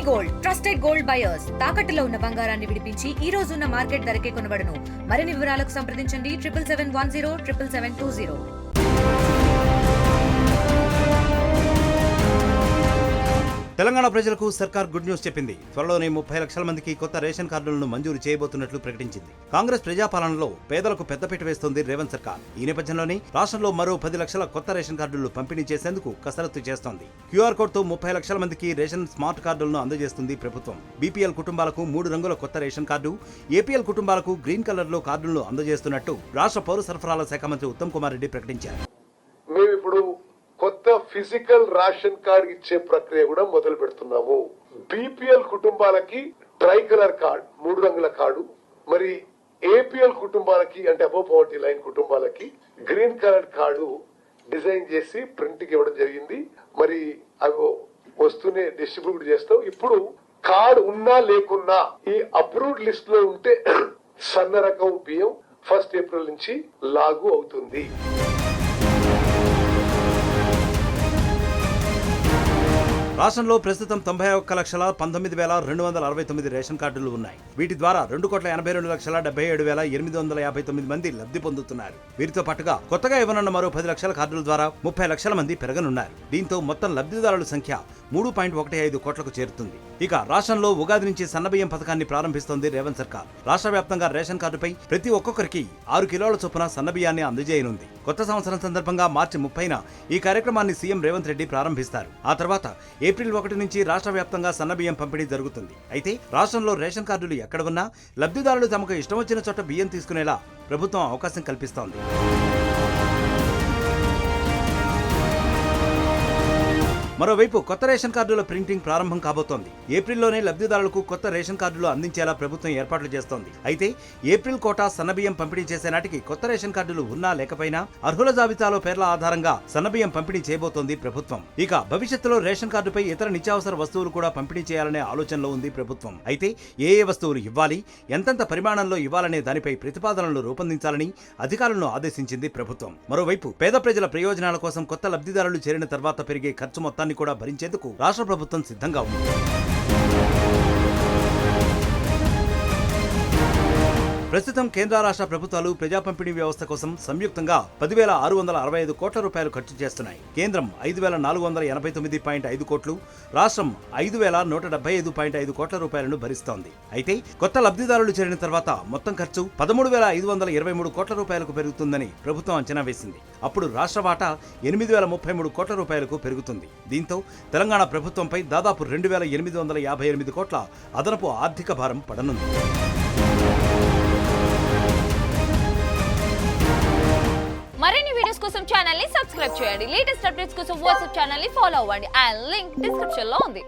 Gold trusted gold buyers తాకట్టులో ఉన్న బంగారాన్ని విడిపించి ఈ రోజు ఉన్న మార్కెట్ ధరకే కొనబడును. మరిన్ని వివరాలకు సంప్రదించండి 7771077720. తెలంగాణ ప్రజలకు సర్కార్ గుడ్ న్యూస్ చెప్పింది. త్వరలోనే 30 లక్షల మందికి కొత్త రేషన్ కార్డులను మంజూరు చేయబోతున్నట్లు ప్రకటించింది. కాంగ్రెస్ ప్రజాపాలనలో పేదలకు పెద్దపీట వేస్తోంది రేవంత్ సర్కార్. ఈ నేపథ్యంలోనే రాష్ట్రంలో మరో 10 లక్షల కొత్త రేషన్ కార్డులు పంపిణీ చేసేందుకు కసరత్తు చేస్తోంది. క్యూఆర్ కోడ్తో 30 లక్షల మందికి రేషన్ స్మార్ట్ కార్డులను అందజేస్తుంది ప్రభుత్వం. బీపీఎల్ కుటుంబాలకు 3 రంగుల కొత్త రేషన్ కార్డు, ఏపీఎల్ కుటుంబాలకు గ్రీన్ కలర్ లో కార్డులను అందజేస్తున్నట్టు రాష్ట్ర పౌర సరఫరాల శాఖ మంత్రి ఉత్తమ్ కుమార్ రెడ్డి ప్రకటించారు. కొత్త ఫిజికల్ రేషన్ కార్డ్ ఇచ్చే ప్రక్రియ కూడా మొదలు పెడుతున్నాము. బీపీఎల్ కుటుంబాలకి ట్రై కలర్ కార్డ్ 3 రంగుల కార్డు, మరి ఏపీఎల్ కుటుంబాలకి అంటే అబోవ్ పవర్టీ లైన్ కుటుంబాలకి గ్రీన్ కలర్ కార్డు డిజైన్ చేసి ప్రింట్ కి ఇవ్వడం జరిగింది. మరి అవి వస్తూనే డిస్ట్రిబ్యూట్ చేస్తాం. ఇప్పుడు కార్డు ఉన్నా లేకున్నా ఈ అప్రూవ్డ్ లిస్ట్ లో ఉంటే సన్న రకం బియ్యం 1 ఏప్రిల్ నుంచి లాగు అవుతుంది. రాష్ట్రంలో ప్రస్తుతం 91,19,269 రేషన్ కార్డులు ఉన్నాయి. వీటి ద్వారా 2,82,77,859 మంది లబ్ధి పొందుతున్నారు. వీరితో పాటుగా కొత్తగా ఇవ్వనున్న మరో 10 లక్షల కార్డుల ద్వారా 30 లక్షల మంది పెరగనున్నారు. దీంతో మొత్తం లబ్ధిదారుల సంఖ్య 3.15 కోట్లకు చేరుతుంది. ఇక రాష్ట్రంలో ఉగాది నుంచి సన్నబియ్యం పథకాన్ని ప్రారంభిస్తోంది రేవంత్ సర్కార్. రాష్ట్ర వ్యాప్తంగా రేషన్ కార్డుపై ప్రతి ఒక్కొక్కరికి 6 కిలోల చొప్పున సన్నబియ్యాన్ని అందజేయనుంది. కొత్త సంవత్సరం సందర్భంగా మార్చి 30న ఈ కార్యక్రమాన్ని సీఎం రేవంత్ రెడ్డి ప్రారంభిస్తారు. ఆ తర్వాత ఏప్రిల్ 1 నుంచి రాష్ట్ర వ్యాప్తంగా సన్నబియ్యం పంపిణీ జరుగుతుంది. అయితే రాష్ట్రంలో రేషన్ కార్డులు ఎక్కడ ఉన్నా లబ్ధిదారులు తమకు ఇష్టం వచ్చిన చోట బియ్యం తీసుకునేలా ప్రభుత్వం అవకాశం కల్పిస్తోంది. మరోవైపు కొత్త రేషన్ కార్డుల ప్రింటింగ్ ప్రారంభం కాబోతోంది. ఏప్రిల్లోనే లబ్ధిదారులకు కొత్త రేషన్ కార్డులు అందించేలా ప్రభుత్వం ఏర్పాట్లు చేస్తోంది. అయితే ఏప్రిల్ కోటా సన్నబియ్యం పంపిణీ చేసే నాటికి కొత్త రేషన్ కార్డులు ఉన్నా లేకపోయినా అర్హుల జాబితాలో పేర్ల ఆధారంగా సన్నబియ్యం పంపిణీ చేయబోతోంది ప్రభుత్వం. ఇక భవిష్యత్తులో రేషన్ కార్డుపై ఇతర నిత్యావసర వస్తువులు కూడా పంపిణీ చేయాలనే ఆలోచనలో ఉంది ప్రభుత్వం. అయితే ఏ వస్తువులు ఇవ్వాలి, ఎంతెంత పరిమాణంలో ఇవ్వాలనే దానిపై ప్రతిపాదనలు రూపొందించాలని అధికారులను ఆదేశించింది ప్రభుత్వం. మరోవైపు పేద ప్రజల ప్రయోజనాల కోసం కొత్త లబ్ధిదారులు చేరిన తర్వాత పెరిగే ఖర్చు మొత్తాన్ని కూడా భరించేందుకు రాష్ట్ర ప్రభుత్వం సిద్ధంగా ఉంది. ప్రస్తుతం కేంద్ర రాష్ట్ర ప్రభుత్వాలు ప్రజా పంపిణీ వ్యవస్థ కోసం సంయుక్తంగా 10,665 కోట్ల రూపాయలు ఖర్చు చేస్తున్నాయి. కేంద్రం 5,489.5 కోట్లు, రాష్ట్రం 5,175.5 కోట్ల రూపాయలను భరిస్తోంది. అయితే కొత్త లబ్ధిదారులు చేరిన తర్వాత మొత్తం ఖర్చు 13,523 కోట్ల రూపాయలకు పెరుగుతుందని ప్రభుత్వం అంచనా వేసింది. అప్పుడు రాష్ట్ర వాటా 8,033 కోట్ల రూపాయలకు పెరుగుతుంది. దీంతో తెలంగాణ ప్రభుత్వంపై దాదాపు 2,858 కోట్ల అదనపు ఆర్థిక భారం పడనుంది. మరిన్ని వీడియోస్ కోసం ఛానల్ ని సబ్స్క్రైబ్ చేయండి. లేటెస్ట్ అప్డేట్స్ కోసం వాట్సాప్ ఛానల్ ని ఫాలో అవ్వండి. అండ్ లింక్ డిస్క్రిప్షన్ లో ఉంది.